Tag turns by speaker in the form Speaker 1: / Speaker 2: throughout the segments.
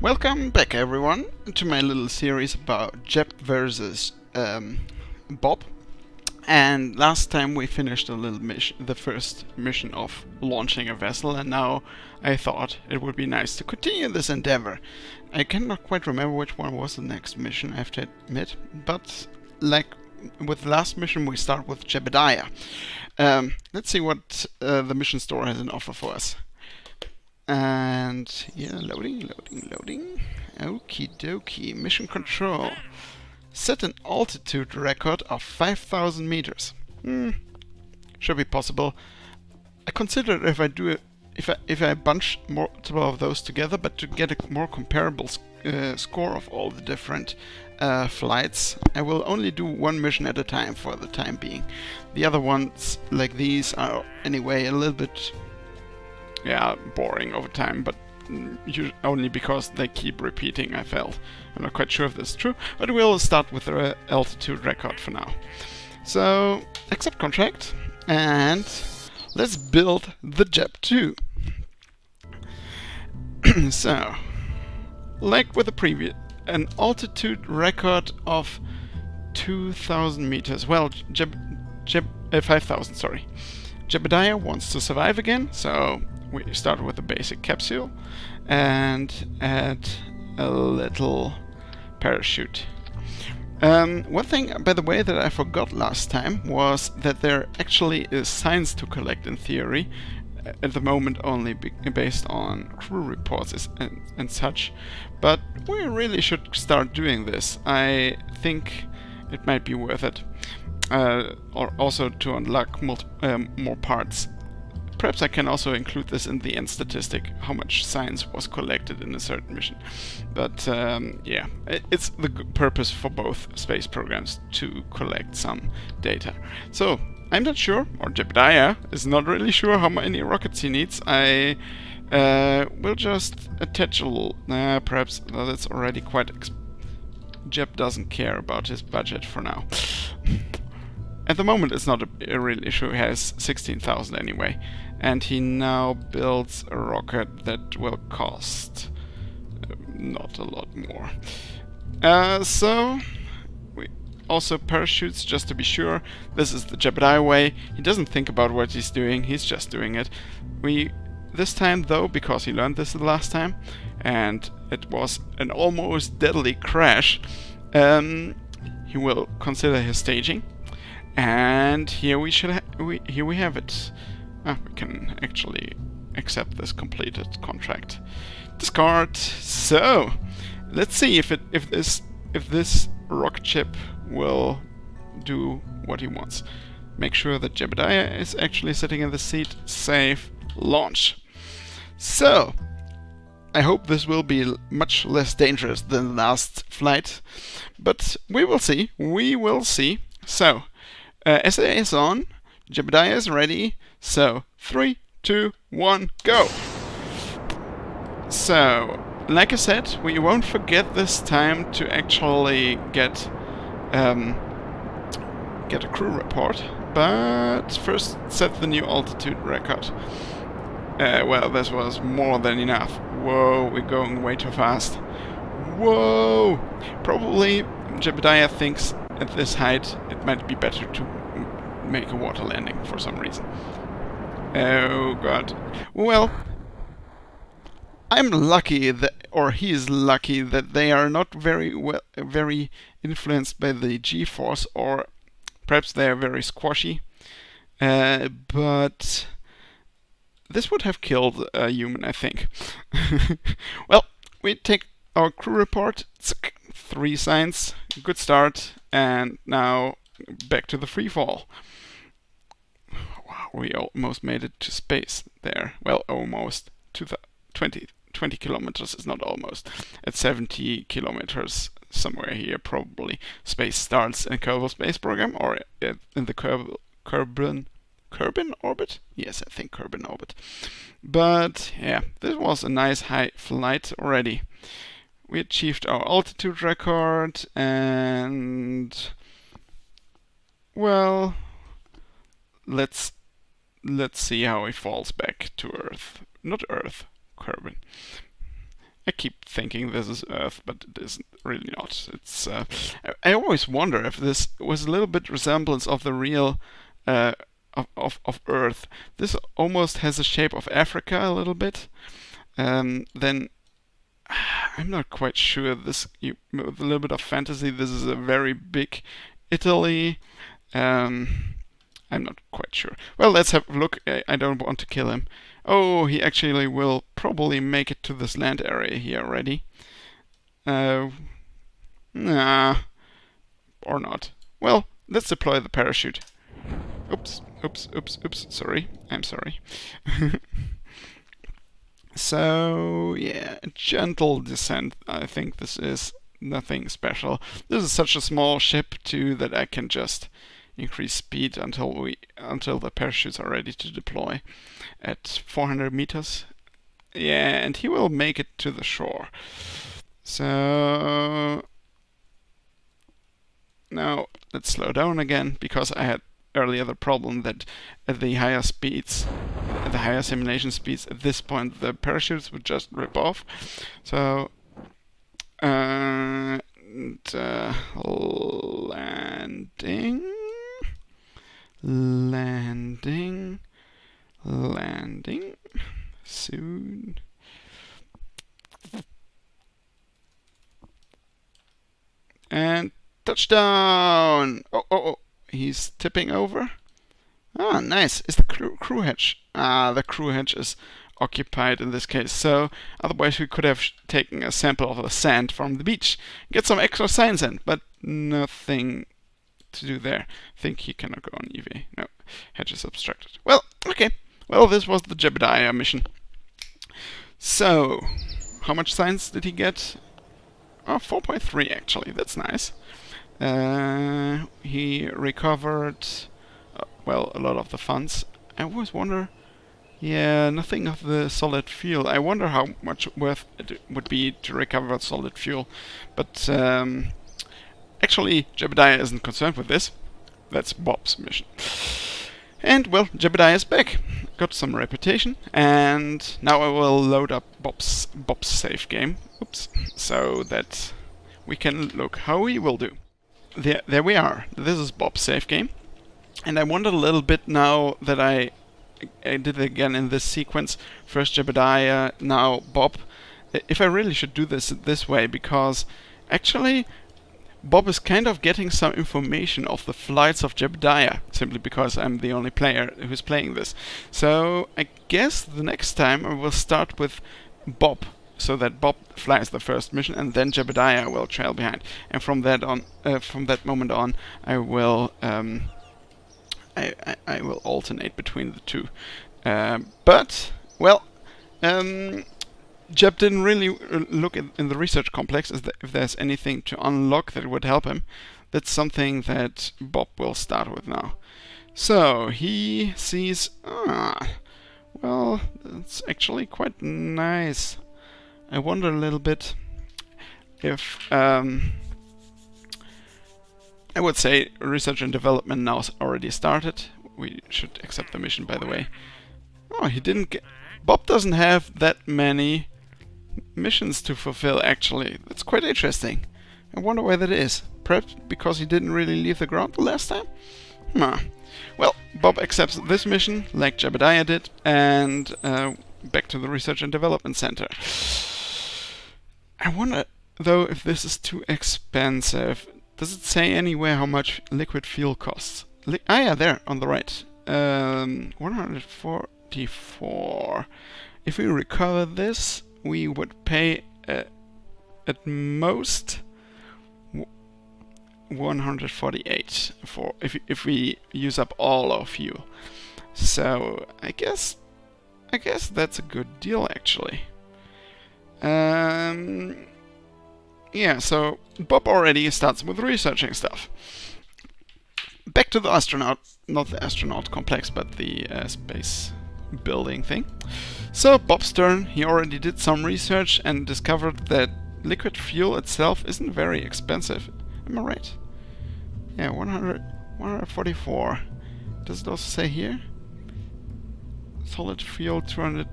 Speaker 1: Welcome back, everyone, to my little series about Jeb versus Bob. And last time we finished the first mission of launching a vessel, and now I thought it would be nice to continue this endeavor. I cannot quite remember which one was the next mission, I have to admit, but like with the last mission, we start with Jebediah. Let's see what the mission store has an offer for us. And yeah, loading. Okie dokie. Mission control. Set an altitude record of 5,000 meters. Should be possible. I considered if I bunch multiple of those together, but to get a more comparable score of all the different flights, I will only do one mission at a time for the time being. The other ones, like these, are anyway a little bit boring over time, but only because they keep repeating, I felt. I'm not quite sure if this is true, but we'll start with the altitude record for now. So, accept contract, and let's build the Jeb 2. So, like with the previous, an altitude record of 2,000 meters. Well, 5,000, sorry. Jebediah wants to survive again, so we start with a basic capsule and add a little parachute. One thing, by the way, that I forgot last time was that there actually is science to collect in theory, at the moment only based on crew reports and such, but we really should start doing this. I think it might be worth it, or also to unlock more parts. Perhaps I can also include this in the end statistic, how much science was collected in a certain mission. But yeah, it's the purpose for both space programs to collect some data. So, I'm not sure, or Jebediah is not really sure how many rockets he needs. I will just attach a little, perhaps that's already quite Jeb doesn't care about his budget for now. At the moment it's not a real issue, he has 16,000 anyway. And he now builds a rocket that will cost not a lot more. So, we also parachutes, just to be sure. This is the Jebediah way. He doesn't think about what he's doing, he's just doing it. This time though, because he learned this the last time, and it was an almost deadly crash, he will consider his staging. And here we have it. We can actually accept this completed contract. Discard. So let's see if this rocket ship will do what he wants. Make sure that Jebediah is actually sitting in the seat. Save. Launch. So I hope this will be much less dangerous than the last flight, but we will see. We will see. So SA is on. Jebediah is ready. So, 3, 2, 1, go! So, like I said, we won't forget this time to actually get a crew report, but first set the new altitude record. Well, this was more than enough. Whoa, we're going way too fast. Whoa! Probably Jebediah thinks at this height it might be better to make a water landing for some reason. Oh god. Well, I'm lucky that, or he is lucky that they are not very influenced by the G-force, or perhaps they are very squashy. But this would have killed a human, I think. Well, we take our crew report. 3 signs, good start, and now back to the free fall. Wow, we almost made it to space there. Well, almost. 20 kilometers is not almost. At 70 kilometers, somewhere here probably, space starts in Kerbal Space Program, or in the Kerbin orbit? Yes, I think Kerbin orbit. But yeah, this was a nice high flight already. We achieved our altitude record, and well, let's see how he falls back to Earth. Not Earth, Kerbin. I keep thinking this is Earth, but it isn't really not. It's I always wonder if this was a little bit resemblance of the real uh, of Earth. This almost has the shape of Africa a little bit. Then I'm not quite sure. With a little bit of fantasy, this is a very big Italy. I'm not quite sure. Well, let's have a look. I don't want to kill him. Oh, he actually will probably make it to this land area here already. Nah, or not. Well, let's deploy the parachute. Oops, oops, oops, oops. Sorry, I'm sorry. So, yeah, gentle descent. I think this is nothing special. This is such a small ship too that I can just increase speed until the parachutes are ready to deploy at 400 meters. Yeah, and he will make it to the shore. So now let's slow down again, because I had earlier the problem that at the higher speeds, at the higher simulation speeds, at this point the parachutes would just rip off. So landing soon. And touchdown! Oh, he's tipping over. Ah, nice. Is the crew hatch? Ah, the crew hatch is occupied in this case. So otherwise we could have taken a sample of the sand from the beach, get some extra science in, but nothing to do there. I think he cannot go on EV. No, hatch is obstructed. Well, okay. Well, this was the Jebediah mission. So, how much science did he get? Oh, 4.3 actually. That's nice. He recovered, well, a lot of the funds. I always wonder. Yeah, nothing of the solid fuel. I wonder how much worth it would be to recover solid fuel. But actually, Jebediah isn't concerned with this. That's Bob's mission. And, well, Jebediah is back. Got some reputation. And now I will load up Bob's save game. Oops. So that we can look how he will do. There we are. This is Bob's save game. And I wondered a little bit now that I did it again in this sequence. First Jebediah, now Bob. If I really should do this way, because actually Bob is kind of getting some information of the flights of Jebediah, simply because I'm the only player who's playing this. So I guess the next time I will start with Bob, so that Bob flies the first mission, and then Jebediah will trail behind. And from that moment on, I will I will alternate between the two. But well, Jeb didn't really look in the research complex if there's anything to unlock that would help him. That's something that Bob will start with now. So he sees, well, that's actually quite nice. I wonder a little bit if, I would say research and development now is already started. We should accept the mission, by the way. Oh, he didn't get... Bob doesn't have that many missions to fulfill, actually. That's quite interesting. I wonder why that is. Perhaps because he didn't really leave the ground the last time? Well, Bob accepts this mission, like Jebediah did, and back to the Research and Development Center. I wonder, though, if this is too expensive. Does it say anywhere how much liquid fuel costs? Yeah, there, on the right. 144. If we recover this, we would pay at most 148 for if we use up all our fuel. So I guess that's a good deal, actually. Yeah, so Bob already starts with researching stuff. Back to the astronaut, not the astronaut complex, but the space building thing. So Bob's turn. He already did some research and discovered that liquid fuel itself isn't very expensive. Am I right? Yeah, 144. Does it also say here? Solid fuel 200.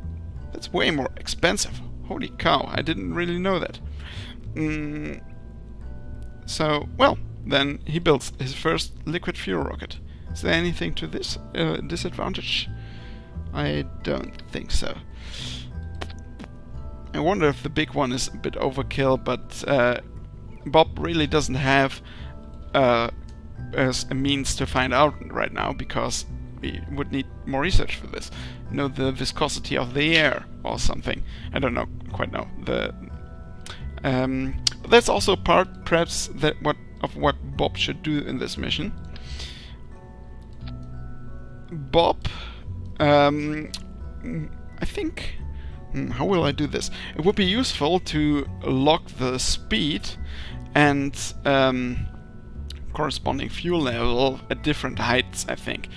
Speaker 1: That's way more expensive. Holy cow, I didn't really know that. So, well, then he builds his first liquid fuel rocket. Is there anything to this disadvantage? I don't think so. I wonder if the big one is a bit overkill, but Bob really doesn't have as a means to find out right now, because we would need more research for this. You know, the viscosity of the air or something. I don't know, quite know. But that's also part, perhaps, of what Bob should do in this mission. Bob, I think, how will I do this? It would be useful to lock the speed and corresponding fuel level at different heights, I think,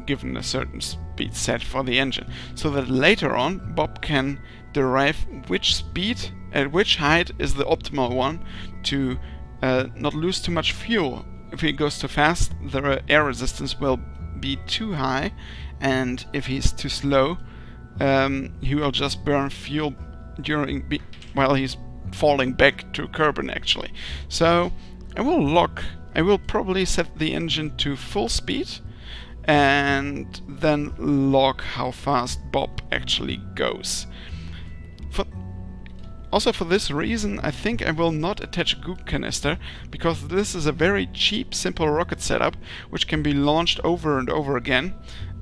Speaker 1: given a certain speed set for the engine, so that later on Bob can derive which speed at which height is the optimal one to not lose too much fuel. If he goes too fast, the air resistance will be too high, and if he's too slow, he will just burn fuel while he's falling back to Kerbal, actually. So I will probably set the engine to full speed and then log how fast Bob actually goes. Also for this reason, I think I will not attach a goop canister, because this is a very cheap, simple rocket setup which can be launched over and over again,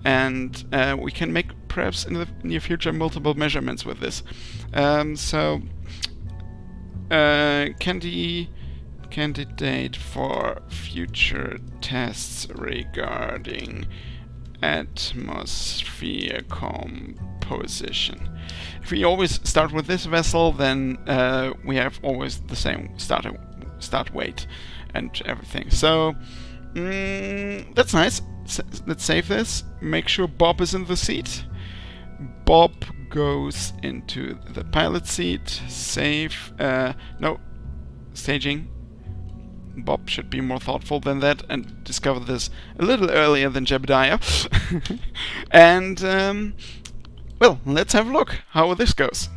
Speaker 1: and we can make, perhaps in the near future, multiple measurements with this. Candidate for future tests regarding atmosphere composition. If we always start with this vessel, then we have always the same start weight and everything. So that's nice. Let's save this. Make sure Bob is in the seat. Bob goes into the pilot seat. Save. No. Staging. Bob should be more thoughtful than that and discover this a little earlier than Jebediah. And, well, let's have a look how this goes.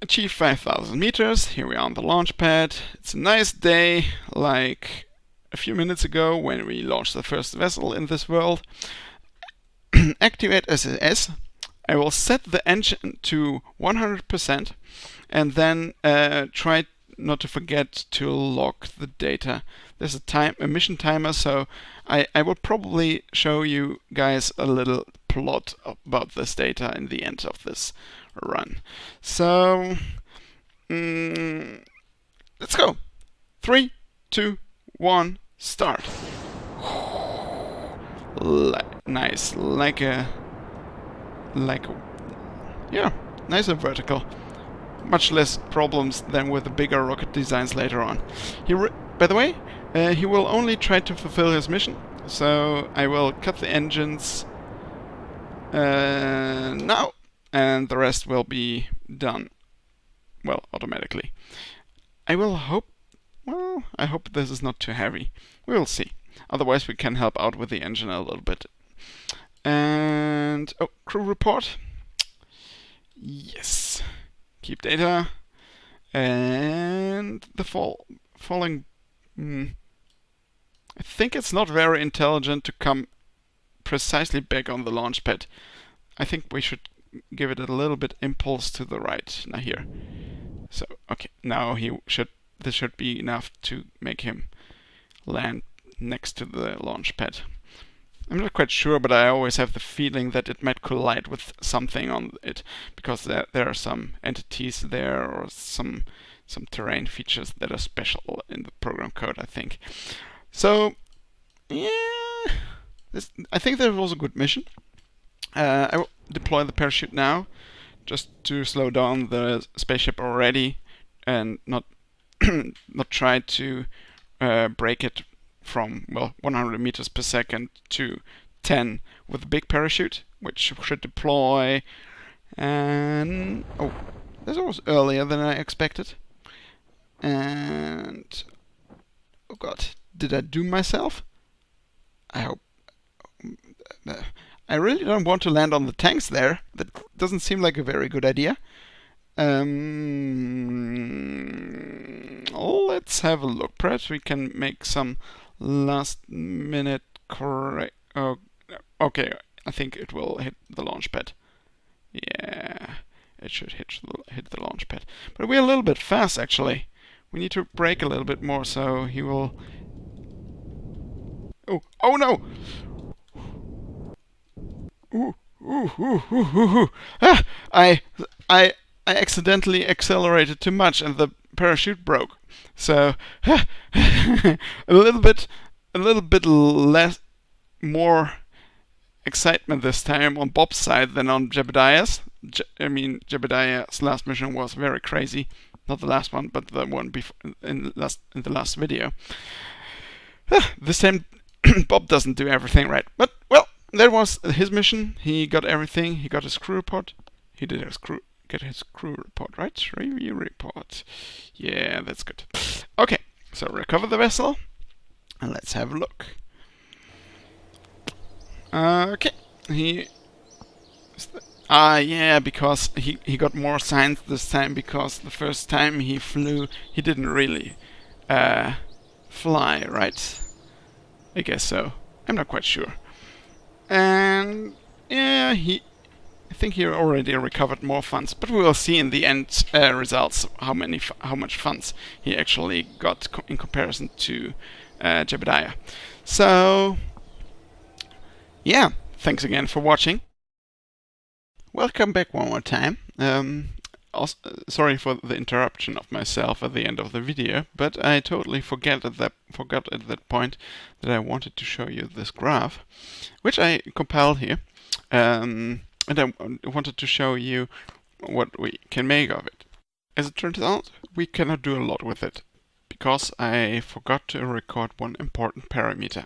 Speaker 1: Achieve 5,000 meters. Here we are on the launch pad. It's a nice day, like a few minutes ago when we launched the first vessel in this world. Activate SAS. I will set the engine to 100% and then try not to forget to log the data. There's a mission timer, so I will probably show you guys a little plot about this data in the end of this run. So let's go. 3, 2, 1, start. Nice, yeah, nice and vertical. Much less problems than with the bigger rocket designs later on. By the way, he will only try to fulfill his mission, so I will cut the engines now, and the rest will be done, well, automatically. I hope this is not too heavy. We will see. Otherwise we can help out with the engine a little bit. And crew report. Yes. Keep data. And the falling. I think it's not very intelligent to come precisely back on the launch pad. I think we should give it a little bit impulse to the right. Now here. So okay. Now this should be enough to make him land next to the launch pad. I'm not quite sure, but I always have the feeling that it might collide with something on it, because there are some entities there or some terrain features that are special in the program code, I think. So, yeah, I think that was a good mission. I will deploy the parachute now, just to slow down the spaceship already, and not try to break it from, well, 100 meters per second to 10 with a big parachute, which should deploy. And oh, this was earlier than I expected. And oh god, did I doom myself? I hope I really don't want to land on the tanks there. That doesn't seem like a very good idea. Let's have a look. Perhaps we can make some last minute correct. Oh, okay, I think it will hit the launch pad. Yeah, it should hit the launch pad. But we're a little bit fast actually. We need to brake a little bit more so he will. Oh no! Ooh, ooh, ooh, ooh, ooh, ooh. Ah, I accidentally accelerated too much and the parachute broke. So a little bit less, more excitement this time on Bob's side than on Jebediah's. Jebediah's last mission was very crazy. Not the last one, but the one before in the last video. This time Bob doesn't do everything right, but well, that was his mission. He got everything. He got his crew report. He did get his crew report, right? Review report. Yeah, that's good. Okay, so recover the vessel, and let's have a look. Okay, yeah, because he got more signs this time, because the first time he flew, he didn't really fly, right? I guess so. I'm not quite sure. And yeah, I think he already recovered more funds, but we will see in the end results how much funds he actually got in comparison to Jebediah. So yeah, thanks again for watching. Welcome back one more time. Also, sorry for the interruption of myself at the end of the video, but I totally forgot at that point that I wanted to show you this graph, which I compiled here, and I wanted to show you what we can make of it. As it turns out, we cannot do a lot with it, because I forgot to record one important parameter.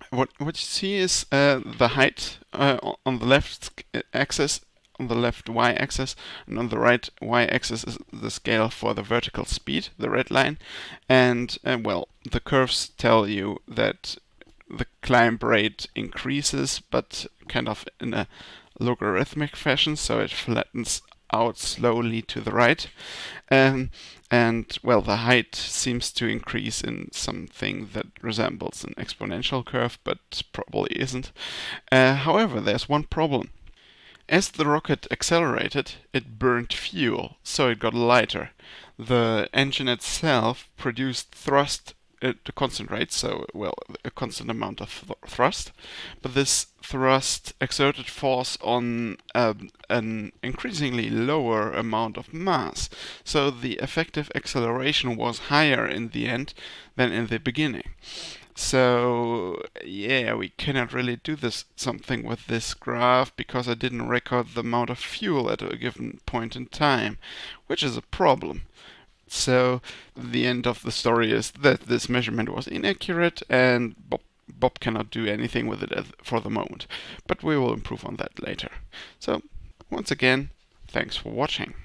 Speaker 1: What you see is the height on the left axis, on the left y-axis, and on the right y-axis is the scale for the vertical speed, the red line. And well, the curves tell you that the climb rate increases, but kind of in a logarithmic fashion, so it flattens out slowly to the right. And well, the height seems to increase in something that resembles an exponential curve, but probably isn't. However, there's one problem. As the rocket accelerated, it burned fuel, so it got lighter. The engine itself produced thrust at a constant rate, so, well, a constant amount of thrust. But this thrust exerted force on an increasingly lower amount of mass. So the effective acceleration was higher in the end than in the beginning. So yeah, we cannot really do something with this graph because I didn't record the amount of fuel at a given point in time, which is a problem. So the end of the story is that this measurement was inaccurate and Bob cannot do anything with it for the moment. But we will improve on that later. So once again, thanks for watching.